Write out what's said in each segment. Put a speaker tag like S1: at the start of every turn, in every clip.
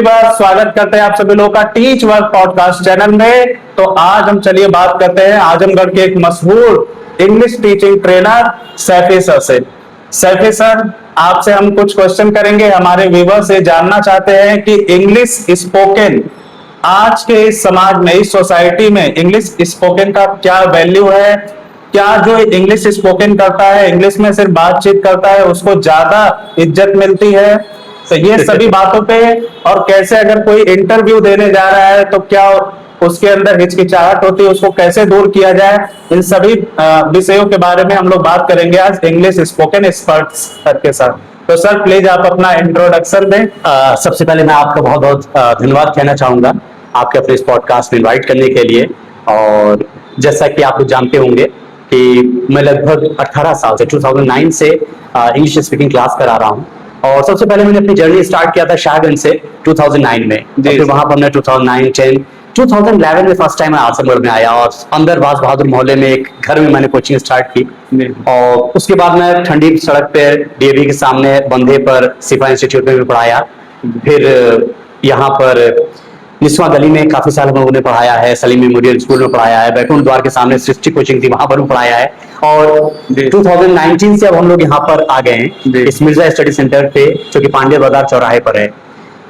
S1: Viewers, स्वागत करते हैं आप सभी लोगों का टीच वर्क पॉडकास्ट चैनल में। तो आज हम चलिए बात करते हैं आजमगढ़ के एक मशहूर English teaching trainer Saifi sir से। सैफी सर, आपसे हम कुछ क्वेश्चन करेंगे। हमारे व्यूअर्स से जानना चाहते हैं कि इंग्लिश स्पोकन आज के इस समाज में, इस सोसाइटी में इंग्लिश स्पोकन का क्या वैल्यू है। क्या जो इंग्लिश स्पोकन करता है, इंग्लिश में सिर्फ बातचीत करता है, उसको ज्यादा इज्जत मिलती है। तो ये सभी बातों पे, और कैसे अगर कोई इंटरव्यू देने जा रहा है तो क्या उसके अंदर हिचकिचाहट होती है, उसको कैसे दूर किया जाए, इन सभी विषयों के बारे में हम लोग बात करेंगे आज इंग्लिश स्पोकन एक्सपर्ट सर के साथ। तो सर प्लीज आप अपना इंट्रोडक्शन दें।
S2: सबसे पहले मैं आपका बहुत बहुत धन्यवाद कहना चाहूंगा आपके अपने इस पॉडकास्ट में इनवाइट करने के लिए। और जैसा कि आप लोग जानते होंगे कि मैं लगभग 18 साल से 2009 से इंग्लिश स्पीकिंग क्लास करा रहा हूँ। और सबसे पहले मैंने अपनी जर्नी स्टार्ट किया था शाहगंज से 2009 में। फिर वहां पर मैं 2009, 10, 2011 में फर्स्ट टाइम मैं आजमगढ़ में आया और अंदर बाज बहादुर मोहल्ले में एक घर में मैंने कोचिंग स्टार्ट की। और उसके बाद मैं ठंडी सड़क पे डीएवी के सामने बंधे पर सिफा इंस्टीट्यूट में भी पढ़ाया। फिर यहाँ पर निस्वा गली में काफी साल हम लोगों ने पढ़ाया है, सलीम मेमोरियल स्कूल में पढ़ाया है, बैकुंठ द्वार के सामने सृष्टि कोचिंग थी वहां पर भी पढ़ाया है। और 2019 से अब हम लोग यहाँ पर आ गए हैं इस मिर्जा स्टडी सेंटर पे, जो कि पांडे बाजार चौराहे पर है।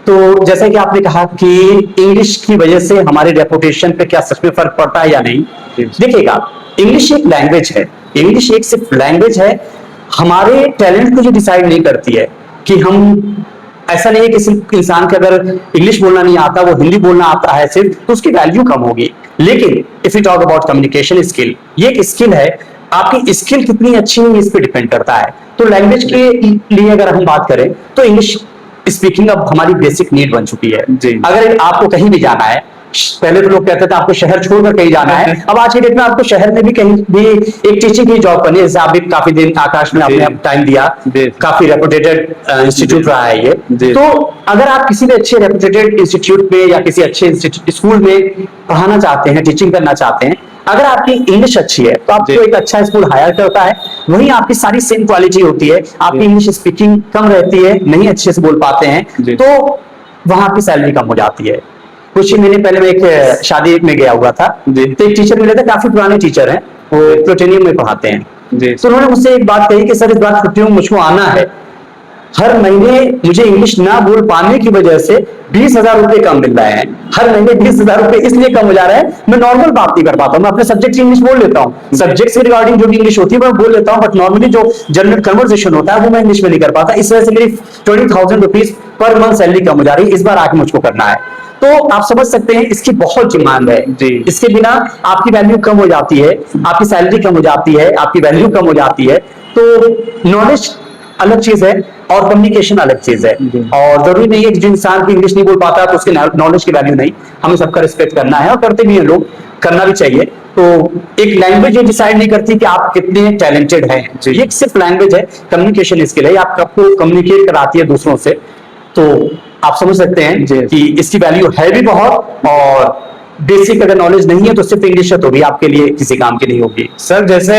S2: तो जैसा कि आपने कहा कि इंग्लिश की वजह से हमारे रेपुटेशन पे क्या सच में फर्क पड़ता है या नहीं। देखिएगा, इंग्लिश एक लैंग्वेज है, इंग्लिश एक सिर्फ लैंग्वेज है। हमारे टैलेंट को जो डिसाइड नहीं करती है कि हम, ऐसा नहीं है किसी इंसान के अगर इंग्लिश बोलना नहीं आता, वो हिंदी बोलना आता है सिर्फ, तो उसकी वैल्यू कम होगी। लेकिन if you talk about communication skill, ये एक स्किल है। आपकी स्किल कितनी अच्छी है इस पे डिपेंड करता है। तो लैंग्वेज के लिए अगर हम बात करें तो इंग्लिश स्पीकिंग अब हमारी बेसिक नीड बन चुकी है। अगर आपको कहीं भी जाना है, पहले तो लोग कहते थे आपको शहर छोड़कर कहीं जाना है, अब आज की डेट में आपको शहर में भी कहीं भी एक टीचिंग की जॉब करनी है। जैसे आप भी काफी दिन आकाश में आपने टाइम दिया, काफी रेपुटेटेड इंस्टीट्यूट रहा है ये। तो अगर आप किसी भी अच्छे रेपुटेटेड इंस्टीट्यूट में या किसी अच्छे स्कूल में पढ़ाना चाहते हैं, टीचिंग करना चाहते हैं, अगर आपकी इंग्लिश अच्छी है तो आपको एक अच्छा स्कूल हायर करता है। वहीं आपकी सारी सेम क्वालिटी होती है, आपकी इंग्लिश स्पीकिंग कम रहती है, नहीं अच्छे से बोल पाते हैं, तो वहां आपकी सैलरी कम हो जाती है। कुछ ही महीने पहले मैं एक शादी में गया हुआ था, तो एक टीचर मिले थे, काफी पुराने टीचर हैं, वो प्लूटोनियम में पढ़ाते हैं। तो उन्होंने मुझसे एक बात कही कि सर इस बार छुट्टियों में मुझको आना है, हर महीने मुझे इंग्लिश ना बोल पाने की वजह से 20,000 रुपए कम मिल रहे हैं। हर महीने 20,000 रुपए इसलिए कम हो जा रहा है, मैं नॉर्मल बात नहीं कर पाता हूँ। मैं अपने सब्जेक्ट की इंग्लिश बोल लेता हूँ, सब्जेक्ट से रिगार्डिंग जो भी इंग्लिश होती है मैं बोल लेता हूँ, बट नॉर्मली जो जनरल कन्वर्सेशन होता है वो मैं इंग्लिश में नहीं कर पाता। इस वजह से मेरी 20,000 रुपीज पर मंथ सैलरी कम हो जा रही है। इस बार आके मुझको करना है। तो आप समझ सकते हैं इसकी बहुत डिमांड है। इसके बिना आपकी वैल्यू कम हो जाती है, आपकी सैलरी कम हो जाती है, आपकी वैल्यू कम हो जाती है। तो नॉलेज अलग चीज है और कम्युनिकेशन अलग चीज है। और जरूरी नहीं है कि जो इंसान की इंग्लिश नहीं बोल पाता तो उसके नॉलेज की वैल्यू नहीं। हमें सबका रिस्पेक्ट करना है और करते भी हैं लोग, करना भी चाहिए। तो एक लैंग्वेज ये डिसाइड नहीं करती कि आप कितने टैलेंटेड हैं, ये सिर्फ लैंग्वेज है, कम्युनिकेशन स्किल है, आपको कम्युनिकेट कराती है दूसरों से। तो आप समझ सकते हैं कि इसकी वैल्यू है भी बहुत, और बेसिक अगर नॉलेज नहीं है तो सिर्फ इंग्लिश है तो भी आपके लिए किसी काम की नहीं होगी।
S1: सर जैसे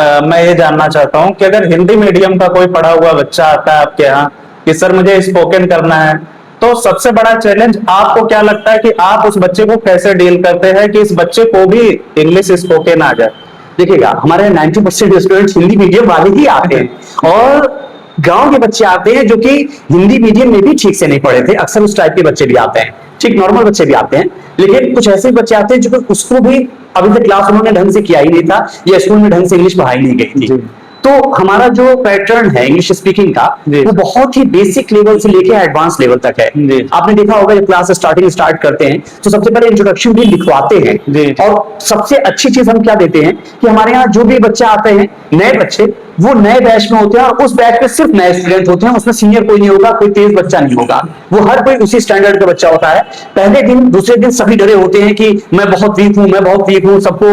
S1: मैं ये जानना चाहता हूँ कि अगर हिंदी मीडियम का कोई पढ़ा हुआ बच्चा आता है आपके यहाँ कि सर मुझे स्पोकन करना है, तो सबसे बड़ा चैलेंज आपको क्या लगता है कि आप उस बच्चे को कैसे डील करते हैं कि इस बच्चे को भी इंग्लिश स्पोकन आ जाए?
S2: देखिएगा, हमारे 90% स्टूडेंट्स हिंदी मीडियम वाले ही आते हैं और गांव के बच्चे आते हैं जो कि हिंदी मीडियम में भी ठीक से नहीं पढ़े थे। अक्सर उस टाइप के बच्चे भी आते हैं, ठीक नॉर्मल बच्चे भी आते हैं, लेकिन कुछ ऐसे बच्चे आते हैं जो उसको भी अभी तक क्लास उन्होंने ढंग से किया ही नहीं था या स्कूल में ढंग से इंग्लिश पढ़ाई नहीं गई थी। तो हमारा जो पैटर्न है इंग्लिश स्पीकिंग का, वो बहुत ही बेसिक लेवल से लेके एडवांस लेवल तक है। आपने देखा होगा जब क्लास स्टार्ट करते हैं तो सबसे पहले इंट्रोडक्शन भी लिखवाते हैं। और सबसे अच्छी चीज हम क्या देते हैं कि हमारे यहाँ जो भी बच्चे आते हैं, नए बच्चे, वो नए बैच में होते हैं और उस बैच में सिर्फ नए स्टूडेंट होते हैं। उसमें सीनियर कोई नहीं होगा, कोई तेज बच्चा नहीं होगा, वो हर कोई उसी स्टैंडर्ड का बच्चा होता है। पहले दिन दूसरे दिन सभी डरे होते हैं कि मैं बहुत वीक हूं, मैं बहुत वीक हूं, सबको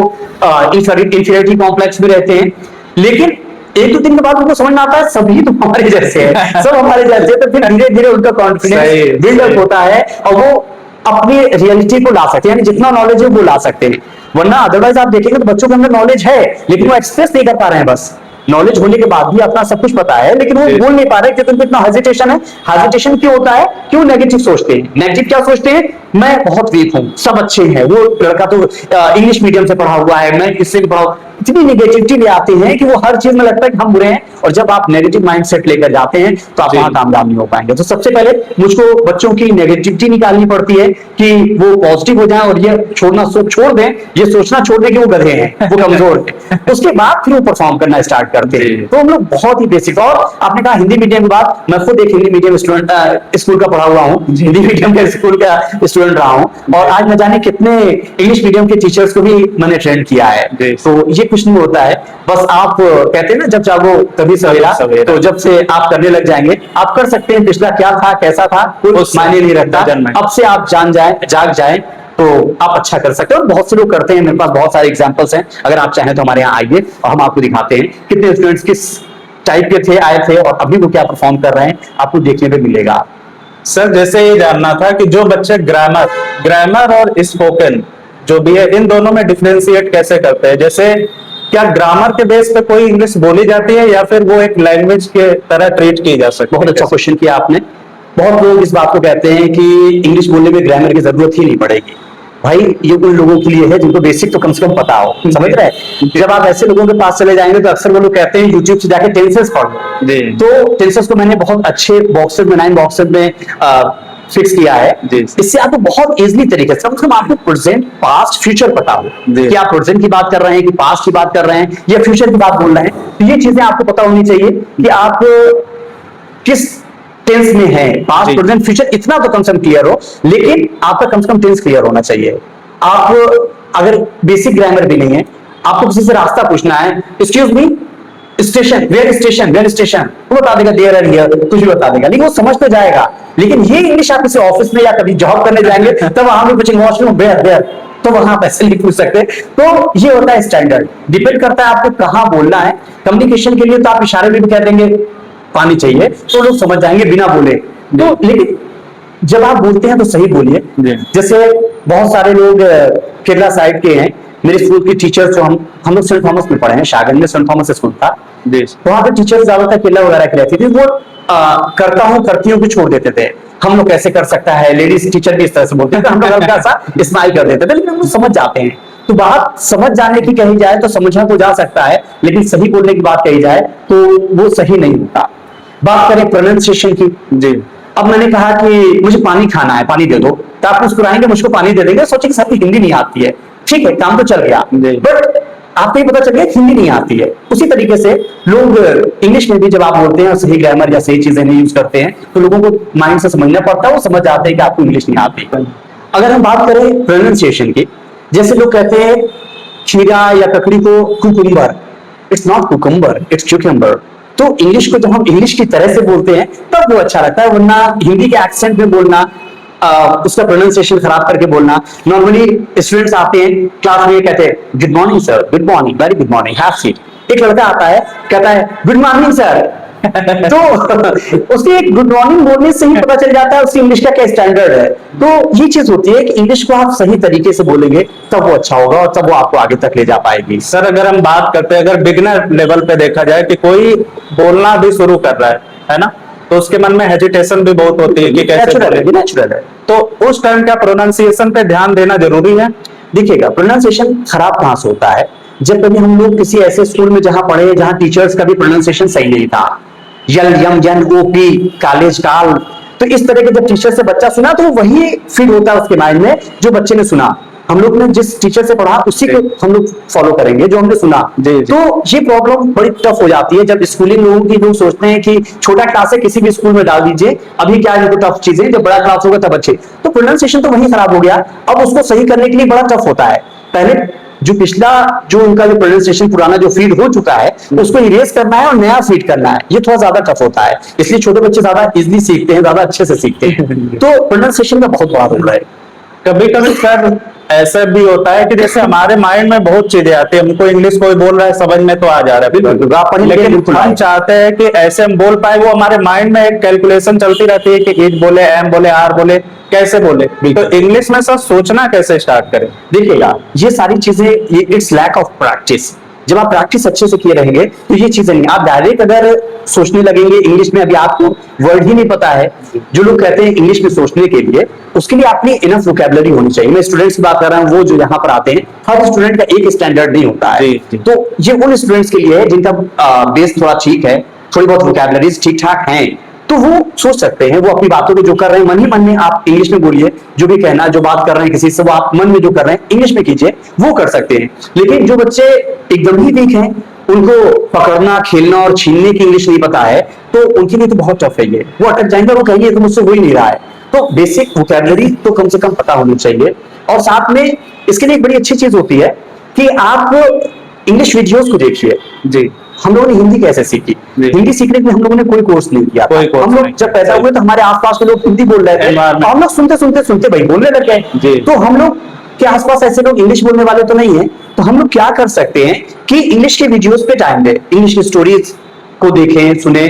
S2: इंफीरियरिटी कॉम्प्लेक्स भी रहते हैं। लेकिन एक दो दिन के बाद उनको समझ में आता है सभी तो हमारे जैसे हैं, सब हमारे जैसे हैं। तो फिर धीरे धीरे उनका कॉन्फिडेंस बिल्डअप होता है और वो अपनी रियलिटी को ला सकते हैं, यानी जितना नॉलेज है वो ला सकते हैं। वरना अदरवाइज आप देखेंगे तो बच्चों के अंदर नॉलेज है लेकिन वो एक्सप्रेस नहीं कर पा रहे हैं बस। नॉलेज होने के बाद भी अपना सब कुछ पता है, लेकिन वो बोल नहीं पा रहे क्योंकि उनको इतना हेजिटेशन है। हेजिटेशन क्यों होता है? क्यों नेगेटिव सोचते हैं? नेगेटिव क्या सोचते हैं? मैं बहुत वीक हूं, सब अच्छे हैं, वो लड़का तो इंग्लिश मीडियम से पढ़ा हुआ है, मैं इससे भी पढ़ा। इतनी नेगेटिविटी ले आते हैं कि वो हर चीज में लगता है कि हम बुरे हैं, और जब आप नेगेटिव माइंडसेट लेकर जाते हैं तो आप वहां कामयाब नहीं हो पाएंगे। तो सबसे पहले मुझको बच्चों की नेगेटिविटी निकालनी पड़ती है कि वो पॉजिटिव हो जाए और ये छोड़ना छोड़ दें, ये सोचना छोड़ दें कि वो गधे हैं, वो कमजोर हैं। उसके बाद फिर वो परफॉर्म करना स्टार्ट करते हैं। तो हम लोग बहुत ही बेसिक, और आपने कहा हिंदी मीडियम की बात, मैं खुद एक हिंदी मीडियम स्टूडेंट स्कूल का पढ़ा हुआ हूँ, हिंदी मीडियम के स्कूल का स्टूडेंट रहा हूँ, और आज न जाने कितने इंग्लिश मीडियम के टीचर्स को भी मैंने ट्रेन किया है। तो ये कुछ नहीं होता है, बस आप कहते हैं ना जब जागो तभी सवेरा, तो जब से आप करने लग जाएंगे आप कर सकते हैं। पिछला क्या था, कैसा था, कोई मायने नहीं रखता। अब से आप जाग जाए तो आप अच्छा कर सकते हो, और बहुत से लोग करते हैं। मेरे पास बहुत सारे एग्जांपल्स हैं, अगर आप चाहें तो हमारे यहाँ आइए और हम आपको दिखाते हैं कितने स्टूडेंट्स किस टाइप के थे, आए थे, और अभी वो क्या परफॉर्म कर रहे हैं, आपको देखने में मिलेगा।
S1: सर जैसे ये जानना था कि जो बच्चे ग्रामर और स्पोकन जो भी है, इन दोनों में डिफरेंशिएट कैसे करते हैं? जैसे क्या ग्रामर के बेस पे कोई इंग्लिश बोली जाती है या फिर वो एक लैंग्वेज के तरह ट्रीट की जा सकती है?
S2: बहुत अच्छा क्वेश्चन किया आपने। बहुत लोग इस बात को कहते हैं कि इंग्लिश बोलने में ग्रामर की जरूरत ही नहीं पड़ेगी। भाई ये उन लोगों के लिए है जिनको बेसिक तो कम से कम पता हो, समझ रहे हैं? जब आप ऐसे लोगों के पास चले जाएंगे तो अक्सर वो लोग कहते हैं यूट्यूब से जाके टेंसेस पढ़ लो। तो टेंसेस को मैंने बहुत अच्छे बॉक्सेस में 9 बॉक्सेस में फिक्स किया है। इससे आपको बहुत इजीली तरीके से, मतलब आपको प्रेजेंट, पास्ट, फ्यूचर पता हो कि आप प्रेजेंट की बात कर रहे हैं कि पास्ट की बात कर रहे हैं या फ्यूचर की बात बोल रहे हैं। तो ये चीजें आपको पता होनी चाहिए कि आप किस टेंस में है, पास्ट, प्रेजेंट, फ्यूचर, इतना तो कम से कम क्लियर हो। लेकिन आपका कम से कम टेंस क्लियर होना चाहिए। आप अगर बेसिक ग्रामर भी नहीं है, आपको किसी से रास्ता पूछना है, excuse me station, where station, where station, वो बता देगा देयर एंड हियर, कुछ भी बता देगा, लेकिन वो समझ तो जाएगा। लेकिन ये इंग्लिश आप किसी ऑफिस में या कभी जॉब करने जाएंगे तब वहां भी पूछेंगे वॉशरूम वेयर वेयर, तो वहां आप ऐसे नहीं पूछ सकते। तो ये होता है स्टैंडर्ड, डिपेंड करता है आपको कहां बोलना है। कम्युनिकेशन के लिए तो आप इशारे में भी कह देंगे पानी चाहिए तो लोग समझ जाएंगे बिना बोले। तो लेकिन जब आप बोलते हैं तो सही बोलिए। जैसे बहुत सारे लोग केरला साइड के हैं, मेरे स्कूल की टीचर्स जो हम लोग सेंट थॉमस में पढ़े हैं, शागन में सेंट थॉमस स्कूल था, वहां पे टीचर्स ज्यादातर केरला वगैरह की रहती थी। वो करता हूँ करती भी छोड़ देते थे। हम लोग कैसे कर सकता है, लेडीज टीचर भी इस तरह से बोलते थे, हम लोग हल्का सा स्माइल कर देते थे, लेकिन हम लोग समझ जाते हैं। तो बात समझ जाने की कही जाए तो समझा तो जा सकता है, लेकिन सही बोलने की बात कही जाए तो वो सही नहीं होता। बात करें प्रोनाउंसिएशन की, जी अब मैंने कहा कि मुझे पानी खाना है, पानी दे दो, तो आप मुस्कुराएंगे, मुझको पानी दे देंगे, सोचेंगे सबकी हिंदी नहीं आती है, ठीक है काम तो चल गया, बट आपको ये पता चल गया हिंदी नहीं आती है। उसी तरीके से लोग इंग्लिश में भी जब आप बोलते हैं और सही ग्रामर या सही चीजें नहीं यूज करते हैं तो लोगों को माइंड से समझना पड़ता है, वो समझ जाते हैं कि आपको इंग्लिश नहीं आती। अगर हम बात करें प्रोनाउंसिएशन की, जैसे लोग कहते हैं खीरा या ककड़ी को cucumber, it's not cucumber, it's cucumber. तो इंग्लिश को जब हम इंग्लिश की तरह से बोलते हैं तब वो अच्छा लगता है, वरना हिंदी के एक्सेंट में बोलना, उसका प्रोनाउंसिएशन खराब करके बोलना। नॉर्मली स्टूडेंट्स आते हैं क्लास में, कहते हैं good morning sir, good morning, very good morning, have seat. एक लड़का आता है कहता है गुड मॉर्निंग सर, तो उसके एक गुड मॉर्निंग बोलने से ही पता चल जाता है उसकी इंग्लिश का क्या स्टैंडर्ड है। तो ये चीज होती है कि इंग्लिश को आप सही तरीके से बोलेंगे तब वो अच्छा होगा और तब वो आपको आगे तक ले जा पाएगी।
S1: सर अगर हम बात करते हैं, अगर बिगिनर लेवल पे देखा जाए कि कोई बोलना भी शुरू कर रहा है ना, तो उसके मन में हेजिटेशन भी बहुत होती है कि कैसे
S2: नेचुरल है।
S1: तो उस टाइम क्या प्रोनाउंसिएशन पे ध्यान देना जरूरी है?
S2: देखिएगा प्रोनाउंसिएशन खराब कहां से होता है, जब कभी हम लोग किसी ऐसे स्कूल में जहां पढ़े जहां टीचर्स का भी प्रोनाउंसिएशन सही नहीं था, यल यम यन ओ पी, कॉलेज काल, तो इस तरह के जब टीचर से बच्चा सुना तो वही फील होता है उसके माइंड में जो बच्चे ने सुना। हम लोग ने जिस टीचर से पढ़ा उसी को हम लोग फॉलो करेंगे जो हमने सुना। तो ये प्रॉब्लम बड़ी टफ हो जाती है जब स्कूलिंग लोगों की लोग सोचते हैं कि छोटा क्लास है किसी भी स्कूल में डाल दीजिए, अभी क्या है तो टफ चीजें, जब बड़ा क्लास होगा तब अच्छे। तो प्रोनाउंसिएशन तो वही खराब हो गया, अब उसको सही करने के लिए बड़ा टफ होता है। पहले जो पिछला जो उनका जो प्रोनाउंसिएशन पुराना जो फीड हो चुका है उसको इरेज करना है और नया फीड करना है, ये थोड़ा ज्यादा टफ होता है। इसलिए छोटे बच्चे ज्यादा इजीली सीखते हैं, ज्यादा अच्छे से सीखते हैं। तो प्रोनाउंसिएशन का बहुत बड़ा रोल है।
S1: कभी कभी सर ऐसा भी होता है कि जैसे हमारे माइंड में बहुत चीजें आती है, हमको इंग्लिश कोई बोल रहा है समझ में तो आ जा रहा है, लेकिन हम चाहते हैं कि ऐसे हम बोल पाए, वो हमारे माइंड में एक कैलकुलेशन चलती रहती है कि इज बोले, एम बोले, आर बोले, कैसे बोले। तो इंग्लिश में सर सोचना कैसे स्टार्ट करें?
S2: देखिएगा ये सारी चीजें, इट्स लैक ऑफ प्रैक्टिस। जब आप प्रैक्टिस अच्छे से किए रहेंगे तो ये चीजें नहीं, आप डायरेक्ट अगर सोचने लगेंगे इंग्लिश में, अभी आपको वर्ड ही नहीं पता है, जो लोग कहते हैं इंग्लिश में सोचने के लिए, उसके लिए आपने इनफ वोकैबुलरी होनी चाहिए। मैं स्टूडेंट्स की बात कर रहा हूँ, वो जो यहाँ पर आते हैं, हर स्टूडेंट का एक स्टैंडर्ड नहीं होता है। तो ये उन स्टूडेंट्स के लिए है जिनका बेस थोड़ा ठीक है, थोड़ी बहुत वोकैबुलरीज ठीक ठाक हैं, तो वो सोच सकते हैं, वो अपनी बातों को जो कर रहे हैं मन ही मन में आप इंग्लिश में बोलिए, जो भी कहना, जो बात कर रहे हैं किसी से, वो आप मन में जो कर रहे हैं इंग्लिश में कीजिए, वो कर सकते हैं। लेकिन जो बच्चे एकदम ही वीक हैं, उनको पकड़ना, खेलना और छीनने की इंग्लिश नहीं पता है, तो उनके लिए तो बहुत टफ है ये, वो अटक जाएंगे, वो कहेंगे तो मुझसे हो ही नहीं रहा है। तो बेसिक वोकैबुलरी तो कम से कम पता होनी चाहिए। और साथ में इसके लिए एक बड़ी अच्छी चीज होती है कि आप इंग्लिश वीडियोस को देखिए।
S1: जी,
S2: हम लोगों ने हिंदी कैसे सीखी? हिंदी सीखने के लिए हम लोगों ने कोई कोर्स नहीं किया। हम लोग जब पैदा हुए तो हमारे आसपास के लोग हिंदी बोल रहे थे, हम लोग सुनते सुनते सुनते भाई बोलने लग गए। तो हम लोग के आसपास ऐसे लोग इंग्लिश बोलने वाले तो नहीं है, तो हम लोग क्या कर सकते हैं कि इंग्लिश के वीडियोस पे टाइम दें, इंग्लिश की स्टोरीज को देखें, सुने,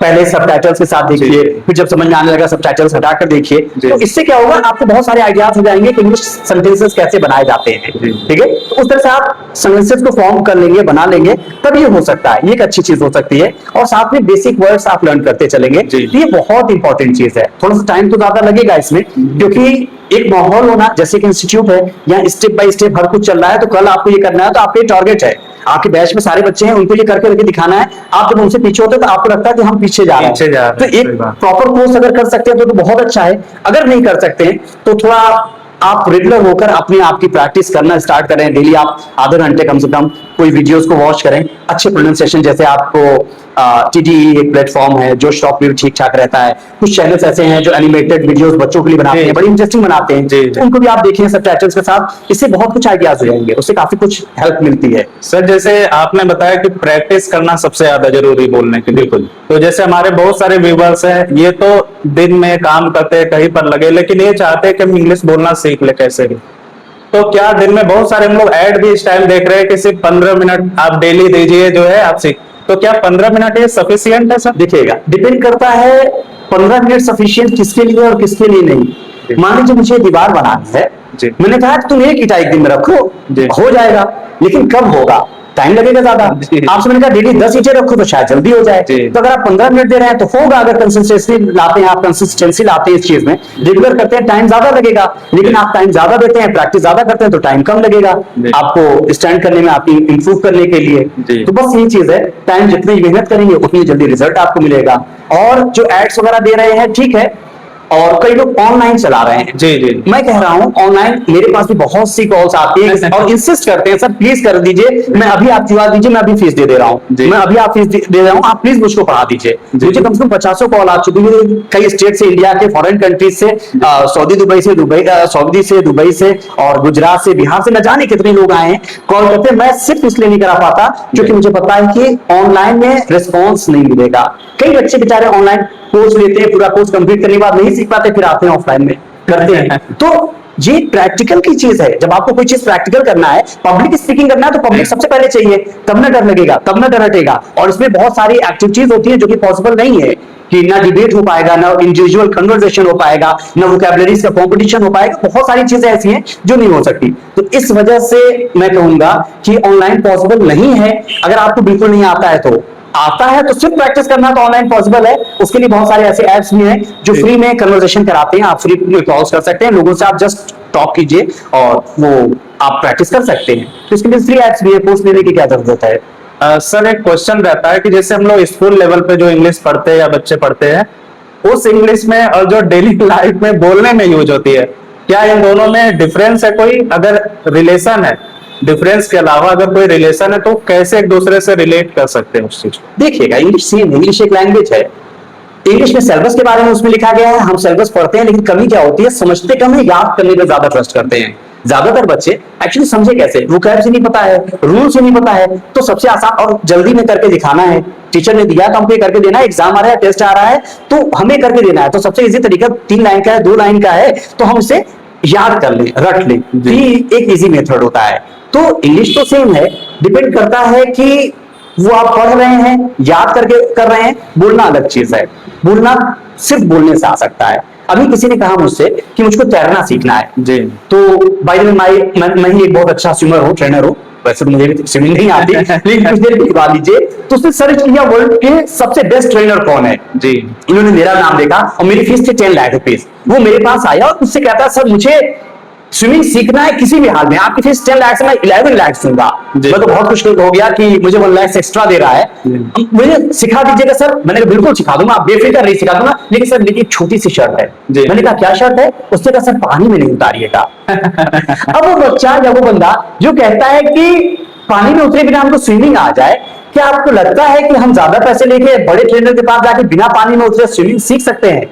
S2: पहले सबटाइटल्स के साथ देखिए, फिर जब समझ में आने लगा सबटाइटल्स हटाकर देखिए। तो इससे क्या होगा, आपको बहुत सारे आइडियाज हो जाएंगे कि इंग्लिश सेंटेंसेस कैसे बनाए जाते हैं। ठीक है, तो उस तरह से आप सेंटेंसेस को फॉर्म कर लेंगे, बना लेंगे, तब ये हो सकता है, ये एक अच्छी चीज हो सकती है। और साथ में बेसिक वर्ड्स आप लर्न करते चलेंगे, ये बहुत इंपॉर्टेंट चीज है। थोड़ा सा टाइम तो ज्यादा लगेगा इसमें, क्योंकि एक माहौल होना, जैसे कि इंस्टीट्यूट है, यहाँ स्टेप बाय स्टेप हर कुछ चल रहा है, तो कल आपको ये करना है, तो आपके टारगेट है, आपके बैच में सारे बच्चे हैं, उनको ये करके दिखाना है। आप जब उनसे पीछे होते हैं तो आपको लगता है कि हम पीछे जा रहे हैं। तो एक प्रॉपर कोर्स अगर कर सकते हैं तो बहुत अच्छा है। अगर नहीं कर सकते हैं तो थोड़ा आप रेगुलर होकर अपने आप की प्रैक्टिस करना स्टार्ट करें। डेली आप आधे घंटे कम से कम कोई वीडियोस को वॉच करें, अच्छे प्रोनाउंसिएशन, जैसे आपको TTE एक प्लेटफॉर्म है जो स्टॉक भी ठीक ठाक रहता है। कुछ चैनल्स ऐसे हैं जो एनिमेटेड वीडियोस बच्चों के लिए बनाते हैं, बड़ी इंटरेस्टिंग बनाते हैं, तो उनको भी आप देखें सबटाइटल्स के साथ। इससे बहुत कुछ आइडियाज हो जाएंगे, उससे काफी कुछ हेल्प मिलती है।
S1: सर जैसे आपने बताया कि प्रैक्टिस करना सबसे ज्यादा जरूरी बोलने के लिए,
S2: बिल्कुल।
S1: तो जैसे हमारे बहुत सारे व्यूवर्स हैं, ये तो दिन में काम करते हैं, कहीं पर लगे, लेकिन ये चाहते हैं कि हम इंग्लिश बोलना सीख ले कैसे भी। तो क्या दिन में बहुत सारे हम लोग ऐड भी इस टाइम देख रहे हैं कि सिर्फ 15 मिनट आप डेली दीजिए जो है आप सीख, तो क्या 15 मिनट ये सफिशियंट है सर?
S2: देखिएगा, डिपेंड करता है 15 मिनट सफिशियंट किसके लिए और किसके लिए नहीं। मान लीजिए मुझे दीवार बनानी है, मैंने कहा तुम एक ईंटा एक दिन में रखो, हो जाएगा, लेकिन कब होगा, टाइम लगेगा ज्यादा। आपसे मैंने कहा डेली 10 ईंटें रखो तो शायद जल्दी हो जाए। तो अगर आप 15 मिनट दे रहे हैं तो होगा, अगर कंसिस्टेंसी लाते हैं, आप कंसिस्टेंसी लाते हैं इस चीज में, रेगुलर करते हैं, टाइम ज्यादा लगेगा। लेकिन आप टाइम ज्यादा देते हैं, प्रैक्टिस ज्यादा करते हैं, तो टाइम कम लगेगा आपको स्टैंड करने में, आपकी इंप्रूव करने के लिए। तो बस यही चीज है, टाइम जितनी मेहनत करेंगे उतनी जल्दी रिजल्ट आपको मिलेगा। और जो एड्स वगैरह दे रहे हैं ठीक है, और कई लोग ऑनलाइन चला रहे हैं। जी। मैं कह रहा हूं ऑनलाइन, मेरे पास भी बहुत सी कॉल्स आती हैं और इंसिस्ट करते हैं, सर प्लीज कर दीजिए, मैं अभी आप दिवा दीजिए, मैं अभी फीस दे रहा हूं, मैं अभी आप फीस दे रहा हूं, आप प्लीज मुझको पढ़ा दीजिए। मुझे कम से कम 50 कॉल आ चुकी है, कई स्टेट से, इंडिया के, फॉरेन कंट्रीज से, सऊदी से, दुबई से और गुजरात से, बिहार से, न जाने कितने लोग आए हैं कॉल करते। मैं सिर्फ इसलिए नहीं करा पाता क्योंकि मुझे पता है कि ऑनलाइन में रिस्पॉन्स नहीं मिलेगा। कई बच्चे बेचारे ऑनलाइन कोर्स लेते हैं, पूरा कोर्स कंप्लीट करने के बाद नहीं सीख पाते, फिर आते हैं ऑफलाइन में करते हैं। तो ये प्रैक्टिकल की चीज है, जब आपको कोई चीज प्रैक्टिकल करना है, पब्लिक स्पीकिंग करना है, तो पब्लिक सबसे पहले चाहिए, तब ना डर लगेगा, तब ना डर हटेगा। और इसमें बहुत सारी एक्टिविटीज होती है जो कि पॉसिबल नहीं है, कि ना डिबेट हो पाएगा, ना इंडिविजुअल कन्वर्सेशन हो पाएगा, ना वोकैबुलरीज का कंपटीशन हो पाएगा, बहुत सारी चीजें ऐसी हैं जो नहीं हो सकती। तो इस वजह से मैं कहूंगा कि ऑनलाइन पॉसिबल नहीं है। अगर आपको बिल्कुल नहीं आता है तो आता है तो सिर्फ प्रैक्टिस करना तो ऑनलाइन पॉसिबल है। उसके लिए बहुत सारे ऐसे ऐप्स भी हैं जो फ्री में कन्वर्सेशन कराते हैं, आप फ्री में कॉल्स कर सकते हैं, लोगों से आप जस्ट टॉक कीजिए और वो आप प्रैक्टिस कर सकते हैं। तो इसके लिए फ्री ऐप्स भी है, कोर्स लेने की क्या जरूरत है।
S1: सर एक क्वेश्चन रहता है कि जैसे हम लोग स्कूल लेवल पे जो इंग्लिश पढ़ते हैं या बच्चे पढ़ते हैं, उस इंग्लिश में और जो डेली लाइफ में बोलने में यूज होती है, क्या इन दोनों में डिफरेंस है कोई? अगर रिलेशन है, डिफरेंस के अलावा अगर कोई रिलेशन है, तो कैसे एक दूसरे से रिलेट कर सकते हैं उस चीज को?
S2: देखिएगा, इंग्लिश सेम, इंग्लिश एक लैंग्वेज है। इंग्लिश में सिलेबस के बारे में उसमें लिखा गया है, हम सिलेबस पढ़ते हैं, लेकिन कमी क्या होती है, समझते कम है, याद करने में ज्यादा ट्रस्ट करते हैं। ज्यादातर बच्चे एक्चुअली समझे कैसे, वोकैब से नहीं पता है, रूल से नहीं पता है, तो सबसे आसान और जल्दी में करके दिखाना है। टीचर ने दिया तो हमको करके देना है, एग्जाम आ रहा है, टेस्ट आ रहा है, तो हमें करके देना है। तो सबसे इजी तरीका 3 लाइन का है, 2 लाइन का है, तो हम उसे याद कर लें, रट लें, एक इजी मेथड होता है। तो इंग्लिश तो सेम है, डिपेंड करता है कि वो आप पढ़ रहे हैं, याद करके कर रहे हैं, बोलना अलग चीज है। बोलना सिर्फ बोलने से आ सकता है। अभी किसी ने कहा मुझसे कि मुझको तैरना सीखना है,
S1: जी,
S2: तो बाय द वे मैं ही एक बहुत अच्छा स्विमर हूँ, ट्रेनर हूँ, वैसे तो मुझे भी स्विमिंग नहीं आती, लेकिन कुछ देर दिखवा लीजिए। तो उसने सर्च किया वर्ल्ड के सबसे बेस्ट ट्रेनर कौन है
S1: जी।
S2: इन्होंने मेरा नाम देखा और मेरी फीस थी 10 लाख रुपीज। वो मेरे पास आया और मुझसे कहता सर मुझे स्विमिंग सीखना है किसी भी हाल में, आपकी फीस 10 लाख से मैं 11 लाख दूंगा। मैं तो बहुत खुश हो गया कि मुझे 1 लाख एक्स्ट्रा दे रहा है, मुझे सिखा दीजिएगा सर। मैंने कहा बिल्कुल सिखा दूंगा, आप बेफिक्र नहीं सिखा दूंगा, लेकिन सर लेकिन छोटी सी शर्त है। मैंने कहा क्या शर्त है? उसने कहा सर पानी में नहीं उतारिएगा। अब वो बच्चा या वो बंदा जो कहता है कि पानी में उतरे बिना हमको स्विमिंग आ जाए, क्या आपको लगता है कि हम ज्यादा पैसे लेके बड़े ट्रेनर के पास जाके बिना पानी में उतरे स्विमिंग सीख सकते हैं?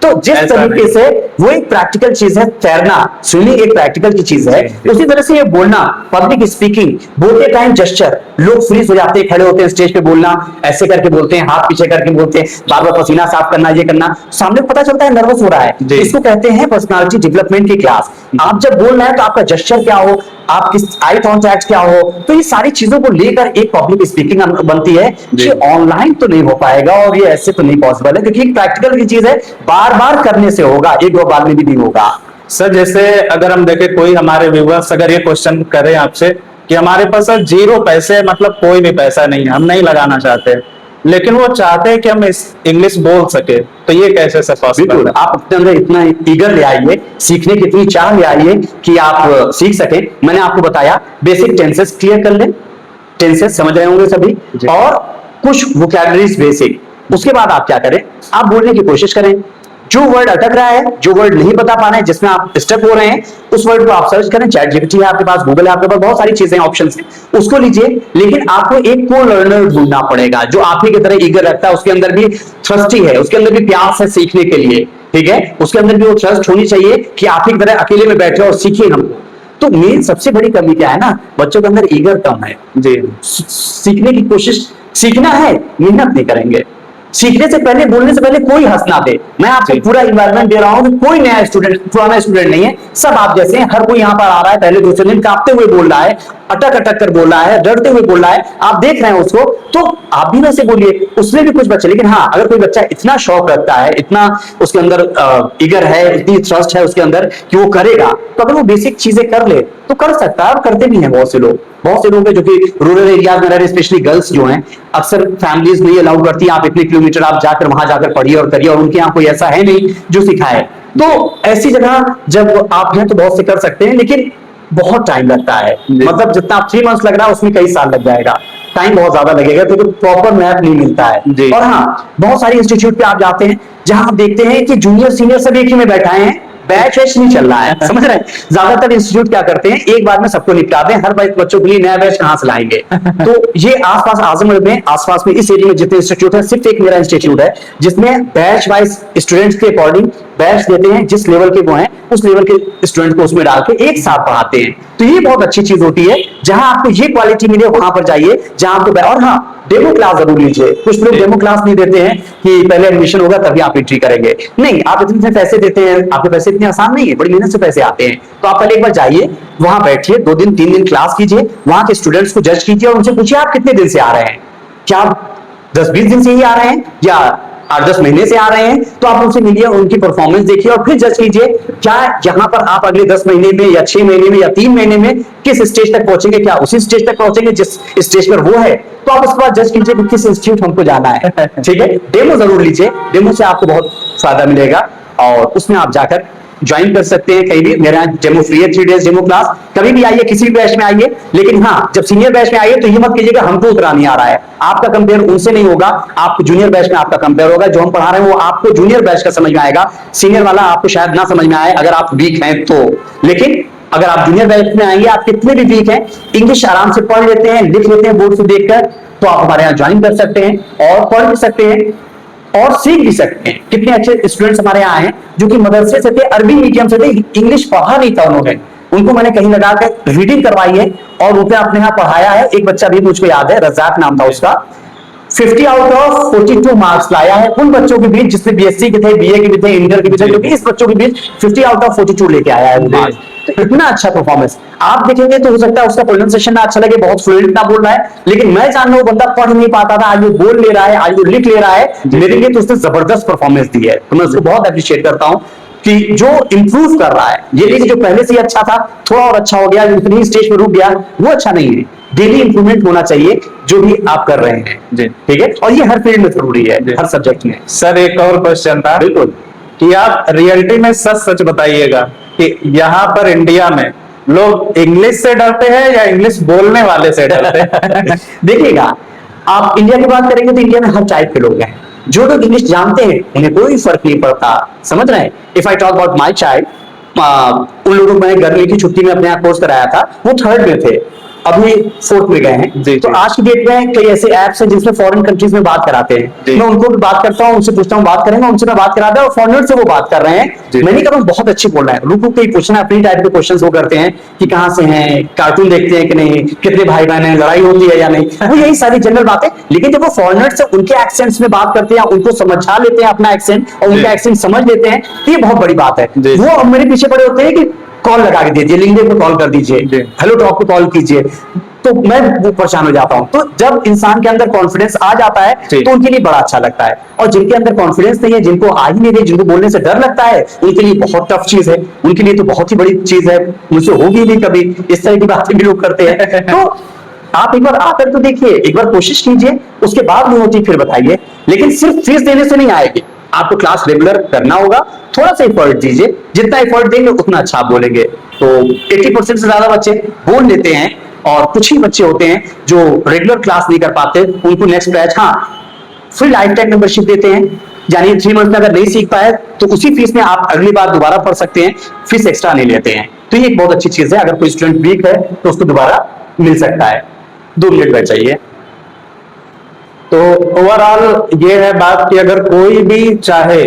S2: तो जिस तरीके से वो एक प्रैक्टिकल चीज है, तैरना, स्विमिंग एक प्रैक्टिकल की चीज है, उसी तरह से ये बोलना, पब्लिक स्पीकिंग, बोलते टाइम जेस्चर, लोग फ्रीज हो जाते हैं, खड़े होते हैं स्टेज पे, बोलना ऐसे करके बोलते हैं, हाथ पीछे करके बोलते हैं, बार बार पसीना साफ करना, ये करना, सामने पता चलता है नर्वस हो रहा है। इसको कहते हैं पर्सनालिटी डेवलपमेंट की क्लास। आप जब बोल रहे हैं तो आपका जेस्चर क्या हो, आप किस आई कॉन्टैक्ट क्या हो, तो ये सारी चीजों को लेकर एक पब्लिक स्पीकिंग बनती है। ये ऑनलाइन तो नहीं हो पाएगा और ये ऐसे तो नहीं पॉसिबल है, क्योंकि प्रैक्टिकल की चीज है, बार बार करने से होगा, एक दो बार में भी नहीं होगा।
S1: सर जैसे अगर हम देखें, कोई हमारे व्यूअर्स अगर ये क्वेश्चन करें आपसे कि हमारे पास सर 0 पैसे, मतलब कोई भी पैसा नहीं है, हम नहीं लगाना चाहते, लेकिन वो चाहते हैं कि हम इंग्लिश बोल सके, तो ये कैसे सर पॉसिबल?
S2: बिल्कुल, आप अपने अंदर इतना ईगर ले आइए, सीखने की इतनी चाह ले आइए कि आप सीख सके। मैंने आपको बताया बेसिक टेंसेस क्लियर कर लें, टेंसेस समझ रहे होंगे सभी, और कुछ वोकैबुलरीज बेसिक। उसके बाद आप क्या करें, आप बोलने की कोशिश करें। जो वर्ड अटक रहा है, जो वर्ड नहीं बता पा रहे हैं, जिसमें आप स्टक हो रहे हैं, उस वर्ड को आप सर्च करें। चैट जीपीटी है आपके पास, गूगल है आपके पास, बहुत सारी चीजें ऑप्शंस हैं, उसको लीजिए। लेकिन आपको एक को लर्नर ढूंढना पड़ेगा जो आप ही की तरह ईगर रखता है, उसके अंदर भी थ्रस्टी है, उसके अंदर भी प्यास है सीखने के लिए, ठीक है, उसके अंदर भी वो थ्रस्ट होनी चाहिए कि आप ही की तरह अकेले में बैठे और सीखिए हमको। तो मेन सबसे बड़ी कमी क्या है ना, बच्चों के अंदर ईगर कम है जी, सीखने की कोशिश, सीखना है, मेहनत नहीं करेंगे। सीखने से पहले, बोलने से पहले कोई हंस ना दे। मैं आपको पूरा इन्वायरमेंट दे रहा हूं कि कोई नया स्टूडेंट, पुराना स्टूडेंट नहीं है, सब आप जैसे हैं। हर कोई यहाँ पर आ रहा है, पहले दूसरे दिन कांपते हुए बोल रहा है, अटक अटक कर बोल रहा है, डरते हुए बोल रहा है, आप देख रहे हैं उसको, तो आप भी वैसे बोलिए। उसमें भी कुछ बच्चे, लेकिन हाँ, अगर कोई बच्चा इतना शौक रखता है, इतना उसके अंदर ईगर है, इतनी थ्रस्ट है उसके अंदर कि वो करेगा, तो अगर वो बेसिक चीजें कर ले तो कर सकता है, और करते भी हैं बहुत से लोग। बहुत से लोग हैं जो कि रूरल एरियाज में रह रहे, स्पेशली गर्ल्स जो हैं, अक्सर फैमिलीज नहीं अलाउ करती, आप इतने किलोमीटर आप जाकर वहां जाकर पढ़िए और करिए, और उनके यहाँ कोई ऐसा है नहीं जो सिखाए। तो ऐसी जगह जब आप हैं तो बहुत से कर सकते हैं, लेकिन बहुत टाइम लगता है। मतलब जितना 3 मंथ्स लग रहा है उसमें कई साल लग जाएगा, टाइम बहुत ज्यादा लगेगा, क्योंकि प्रॉपर मैप नहीं मिलता है। और हाँ, बहुत सारे इंस्टीट्यूट पे आप जाते हैं जहां आप देखते हैं कि जूनियर सीनियर सब एक ही में बैठाए हैं, बैच वैच नहीं चल रहा है, समझ रहे हैं। ज्यादातर इंस्टीट्यूट क्या करते हैं, एक बार में सबको निपटा दें, हर बच्चों के लिए नया बैच कहां से लाएंगे। तो ये आसपास आजमगढ़ में, आसपास में इस एरिया में जितने इंस्टीट्यूट है, सिर्फ एक मेरा इंस्टीट्यूट है जिसमें बैच वाइज स्टूडेंट्स के अकॉर्डिंग बैच देते हैं, जिस लेवल के वो हैं उस लेवल के स्टूडेंट को उसमें डाल के एक साथ पढ़ाते हैं। तो ये बहुत अच्छी चीज होती है, जहां आपको ये क्वालिटी मिले वहां पर जाइए जहां आपको। और हाँ, डेमो क्लास जरूर लीजिए। कुछ लोग डेमो क्लास नहीं देते हैं कि पहले एडमिशन होगा तभी आप एंट्री करेंगे, नहीं, आप इतने पैसे देते हैं, आपके पैसे इतने आसान नहीं है, बड़ी मेहनत से पैसे आते हैं। तो आप पहले एक बार जाइए, वहां बैठिए, 2 दिन 3 दिन क्लास कीजिए, वहां के स्टूडेंट्स को जज कीजिए और उनसे पूछिए आप कितने दिन से आ रहे हैं, क्या 10-20 दिन से ही आ रहे हैं या 8-10 महीने से आ रहे हैं। तो आप उनसे मिलिए, उनकी परफॉर्मेंस देखिए और फिर जज कीजिए क्या यहाँ पर आप अगले 10 महीने में या 6 महीने में या 3 महीने में किस स्टेज तक पहुंचेंगे, क्या उसी स्टेज तक पहुंचेंगे जिस स्टेज पर वो है। तो आप उसके बाद जज कीजिए कि किस इंस्टीट्यूट हमको जाना है, ठीक है। डेमो जरूर लीजिए, डेमो से आपको बहुत फायदा मिलेगा और उसमें आप जाकर ज्वाइन कर सकते हैं कहीं भी। मेरे यहाँ डेमो फ्री है, 3 डेज डेमो क्लास, कभी भी आइए, किसी भी बैच में आइए। लेकिन हाँ, जब सीनियर बैच में आइए तो ये मत कीजिएगा हमको उतना नहीं आ रहा है, आपका कंपेयर उनसे नहीं होगा, आपको जूनियर बैच में आपका कंपेयर होगा। जो हम पढ़ा रहे हैं वो आपको जूनियर बैच का समझ में आएगा, सीनियर वाला आपको शायद ना समझ में आए अगर आप वीक हैं तो। लेकिन अगर आप जूनियर बैच में आएंगे, आप कितने भी वीक हैं, इंग्लिश आराम से पढ़ लेते हैं, लिख लेते हैं बोर्ड से देखकर, तो आप हमारे यहाँ ज्वाइन कर सकते हैं और पढ़ भी सकते हैं और सीख भी सकते हैं। कितने अच्छे स्टूडेंट्स हमारे यहाँ हैं जो कि मदरसे से थे, अरबी मीडियम से थे, इंग्लिश पढ़ा नहीं था उन्होंने, उनको मैंने कहीं लगा कर रीडिंग करवाई है और उन्हें अपने यहाँ पढ़ाया है। एक बच्चा भी मुझको याद है, रज़ाक नाम था उसका, 50 आउट ऑफ 42 मार्क्स लाया है उन बच्चों के बीच जिसमें बीएससी के थे, बीए के भी थे, इंटर के भी थे, जो कि इस बच्चों के बीच 50 आउट ऑफ 42 लेके आया है। तो इतना अच्छा परफॉर्मेंस आप देखेंगे तो हो सकता है उसका प्रोनाउंसिएशन ना अच्छा लगे, बहुत फ्लुएंट ना बोल रहा है, लेकिन मैं जान रहा हूं बंदा पढ़ नहीं पाता था, आज वो बोल ले रहा है, आज वो लिख ले रहा है, मेरे लिए तो उसने जबरदस्त परफॉर्मेंस दी है। तो मैं उसको बहुत अप्रिशिएट करता हूं कि जो इंप्रूव कर रहा है, ये नहीं कि जो पहले से ही अच्छा था थोड़ा और अच्छा हो गया, उतनी स्टेज पर रुक गया, वो अच्छा नहीं है। डेली इंप्रूवमेंट होना चाहिए जो भी आप कर रहे हैं
S1: जी।
S2: ठीक है, और ये हर फील्ड में जरूरी है, हर सब्जेक्ट में।
S1: सर एक और क्वेश्चन था
S2: बिल्कुल,
S1: कि आप रियलिटी में सच सच बताइएगा कि यहाँ पर इंडिया में लोग इंग्लिश से डरते हैं या इंग्लिश बोलने वाले से डरते हैं?
S2: देखिएगा, आप इंडिया की बात करेंगे तो इंडिया में हर टाइप के लोग हैं। जो लोग इंग्लिश जानते हैं उन्हें कोई फर्क नहीं पड़ता, समझ रहे हैं। If I talk about my child, उन लोगों को मैंने गर्मी की छुट्टी में अपने यहाँ कोर्स कराया था, वो 3rd में थे, अभी 4th में गए हैं।
S1: जी,
S2: तो
S1: जी।
S2: आज की डेट में कई ऐसे ऐप्स हैं जिसमें फॉरेन कंट्रीज में बात कराते हैं,
S1: जी।
S2: मैं उनको भी बात करता हूँ, उनसे पूछता हूँ बात करेंगे, उनसे मैं बात कराता हूँ, और फॉरेनर से वो बात कर रहे
S1: जी।
S2: हैं। मैं नहीं कर रहा हूँ बहुत अच्छी बोल रहे हैं, रुक रुक के ही पूछना, अपनी टाइप के क्वेश्चन वो करते हैं कि कहाँ से हैं, कार्टून देखते हैं कि नहीं, कितने भाई बहन हैं, लड़ाई होती है या नहीं, वो यही सारी जनरल बातें। लेकिन जब वो फॉरेनर से उनके एक्सेंट्स में बात करते हैं, उनको समझा लेते हैं अपना एक्सेंट, और
S1: जी।
S2: उनका एक्सेंट समझ लेते हैं, तो ये बहुत बड़ी बात है।
S1: जी।
S2: वो अब मेरे पीछे पड़े होते हैं कि कॉल लगा के दीजिए, लिंक्डइन पे कॉल कर दीजिए,
S1: जी।
S2: हेलो टॉक पे कॉल कीजिए, तो मैं वो परेशान हो जाता हूं। तो जब इंसान के अंदर कॉन्फिडेंस आ जाता है
S1: जी।
S2: तो उनके लिए बड़ा अच्छा लगता है, और जिनके अंदर कॉन्फिडेंस नहीं है, जिनको आ ही नहीं रही, जिनको बोलने से डर लगता है, उनके लिए बहुत टफ चीज है, उनके लिए तो बहुत ही बड़ी चीज है, मुझसे होगी नहीं कभी, इस तरह की बातें भी लोग करते हैं। तो आप एक बार आकर तो देखिए, एक बार कोशिश कीजिए, उसके बाद नहीं होती फिर बताइए। लेकिन सिर्फ फीस देने से नहीं आएगी, आपको क्लास रेगुलर करना होगा, थोड़ा सा एफर्ट दीजिए, जितना एफर्ट देंगे उतना अच्छा आप बोलेंगे। तो 80% से ज्यादा बच्चे बोल लेते हैं, और कुछ ही बच्चे होते हैं जो रेगुलर क्लास नहीं कर पाते, उनको next batch free life time membership देते हैं, यानी 3 मंथ में अगर नहीं सीख पाए तो उसी फीस में आप अगली बार दोबारा पढ़ सकते हैं, फीस एक्स्ट्रा नहीं लेते हैं। तो ये एक बहुत अच्छी चीज है, अगर कोई स्टूडेंट वीक है तो उसको दोबारा मिल सकता है। 2 मिनट बैठ जाइए।
S1: तो ओवरऑल ये है बात कि अगर कोई भी चाहे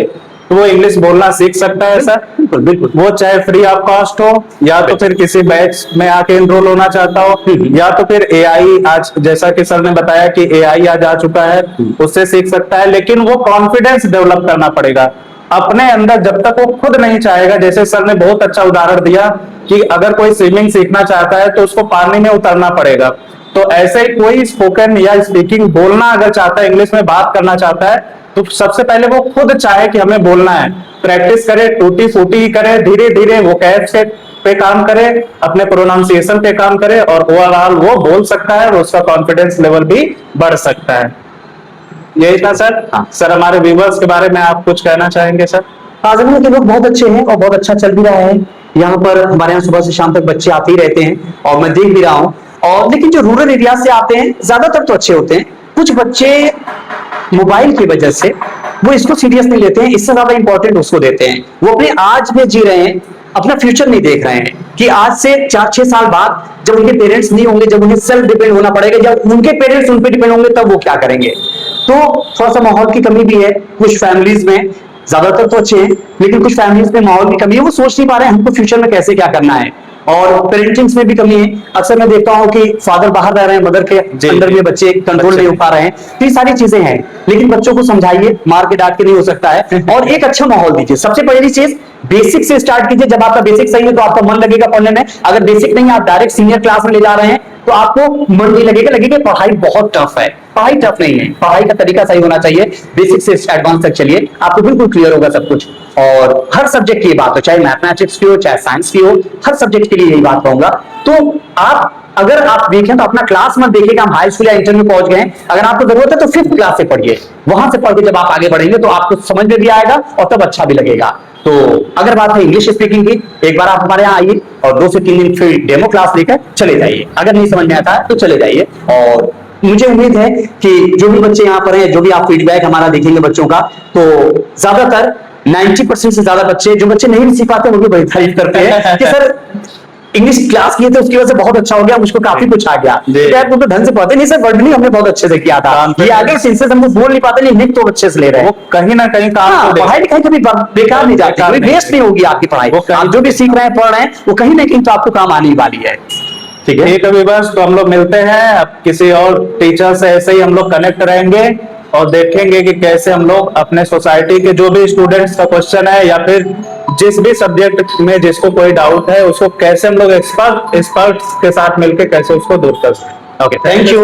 S1: तो वो इंग्लिश बोलना सीख सकता है सर,
S2: बिल्कुल बिल्कुल,
S1: वो चाहे फ्री ऑफ कॉस्ट हो, या तो फिर किसी बैच में आके एनरोल होना चाहता हो, या तो फिर एआई, आज जैसा कि सर ने बताया कि एआई आज आ चुका है, उससे सीख सकता है। लेकिन वो कॉन्फिडेंस डेवलप करना पड़ेगा अपने अंदर, जब तक वो खुद नहीं चाहेगा। जैसे सर ने बहुत अच्छा उदाहरण दिया कि अगर कोई स्विमिंग सीखना चाहता है तो उसको पानी में उतरना पड़ेगा, तो ऐसे ही कोई स्पोकन या स्पीकिंग बोलना अगर चाहता है, इंग्लिश में बात करना चाहता है, तो सबसे पहले वो खुद चाहे कि हमें बोलना है, प्रैक्टिस करे, टूटी फूटी करे, धीरे धीरे वो पे काम करे, अपने प्रोनाउंसिएशन पे काम करे, और ओवरऑल वो बोल सकता है और उसका कॉन्फिडेंस लेवल भी बढ़ सकता है। यही था सर।
S2: हाँ।
S1: सर हमारे व्यूवर्स के बारे में आप कुछ कहना चाहेंगे सर?
S2: ताजमहल के लोग बहुत अच्छे हैं और बहुत अच्छा चल भी रहा है। यहाँ पर हमारे यहाँ सुबह से शाम तक बच्चे आते ही रहते हैं, और मैं देख भी रहा हूँ। और लेकिन जो रूरल एरिया से आते हैं ज्यादातर तो अच्छे होते हैं, कुछ बच्चे मोबाइल की वजह से वो इसको सीरियस नहीं लेते हैं, इससे ज्यादा इंपॉर्टेंट उसको देते हैं। वो अपने आज में जी रहे हैं, अपना फ्यूचर नहीं देख रहे हैं कि आज से 4-6 साल बाद जब उनके पेरेंट्स नहीं होंगे, जब उन्हें सेल्फ डिपेंड होना पड़ेगा, जब उनके पेरेंट्स उन पर डिपेंड होंगे, तब वो क्या करेंगे। तो थोड़ा सा माहौल की कमी भी है कुछ फैमिलीज में, ज्यादातर तो अच्छे हैं लेकिन कुछ फैमिलीज में माहौल की कमी है, वो सोच नहीं पा रहे हैं हमको फ्यूचर में कैसे क्या करना है, और पेरेंटिंग्स में भी कमी है। अक्सर मैं देखता हूँ कि फादर बाहर रह रहे हैं, मदर के अंदर में बच्चे कंट्रोल नहीं हो पा रहे हैं। तो ये सारी चीजें हैं, लेकिन बच्चों को समझाइए, मार के डांट के नहीं हो सकता है, और एक अच्छा माहौल दीजिए। सबसे पहली चीज बेसिक से स्टार्ट कीजिए। जब आपका बेसिक सही है तो आपका मन लगेगा पढ़ने में। अगर बेसिक नहीं, आप डायरेक्ट सीनियर क्लास में ले जा रहे हैं तो आपको मन नहीं लगेगा, लगेगा पढ़ाई बहुत टफ है। पढ़ाई टफ नहीं है, पढ़ाई का तरीका सही होना चाहिए। बेसिक से एडवांस तक चलिए, आपको बिल्कुल क्लियर होगा सब कुछ। और हर सब्जेक्ट की बात हो, चाहे मैथमेटिक्स की हो, चाहे साइंस की हो, हर सब्जेक्ट के लिए यही बात कहूंगा। तो आप अगर आप देखें तो अपना क्लास मत देखिएगा हम हाई स्कूल या इंटर में पहुंच गए। अगर आपको जरूरत है तो 5th क्लास से पढ़िए, वहां से पढ़ के जब आप आगे बढ़ेंगे तो आपको समझ में भी आएगा और तब अच्छा भी लगेगा। तो अगर बात है इंग्लिश स्पीकिंग की, एक बार आप हमारे यहाँ आइए और 2 से 3 दिन फिर डेमो क्लास लेकर चले जाइए। अगर नहीं समझ में आता है तो चले जाइए। और मुझे उम्मीद है कि जो भी बच्चे यहाँ पर हैं, जो भी आप फीडबैक हमारा देखेंगे बच्चों का, तो ज्यादातर 90% से ज्यादा बच्चे, जो बच्चे नहीं भी सीख पाते उनकी बड़ी तारीफ करते हैं कि सर इंग्लिश क्लास किए थे उसकी वजह से बहुत अच्छा हो गया, मुझको काफी कुछ आ गया। तो ढंग से पढ़ते नहीं सर, वर्डली हमने बहुत अच्छे से किया था, ये आगे सेंसेस हमको बोल नहीं पाते, नहीं लिख तो अच्छे से ले रहे हैं।
S1: वो कहीं ना कहीं काम
S2: पढ़ाई लिखाई कभी बेकार नहीं जाती, कोई वेस्ट नहीं होगी आपकी पढ़ाई। आप जो भी सीख रहे हैं, पढ़ रहे हैं, वो कहीं ना कहीं तो आपको काम आने वाली है। ठीक है,
S1: ठीक है व्यूअर्स, तो हम लोग मिलते हैं अब किसी और टीचर से, ऐसे ही हम लोग कनेक्ट रहेंगे और देखेंगे कि कैसे हम लोग अपने सोसाइटी के जो भी स्टूडेंट्स का क्वेश्चन है या फिर जिस भी सब्जेक्ट में जिसको कोई डाउट है उसको कैसे हम लोग एक्सपर्ट्स के साथ मिलकर कैसे उसको दूर कर सकते हैं। Okay, thank you.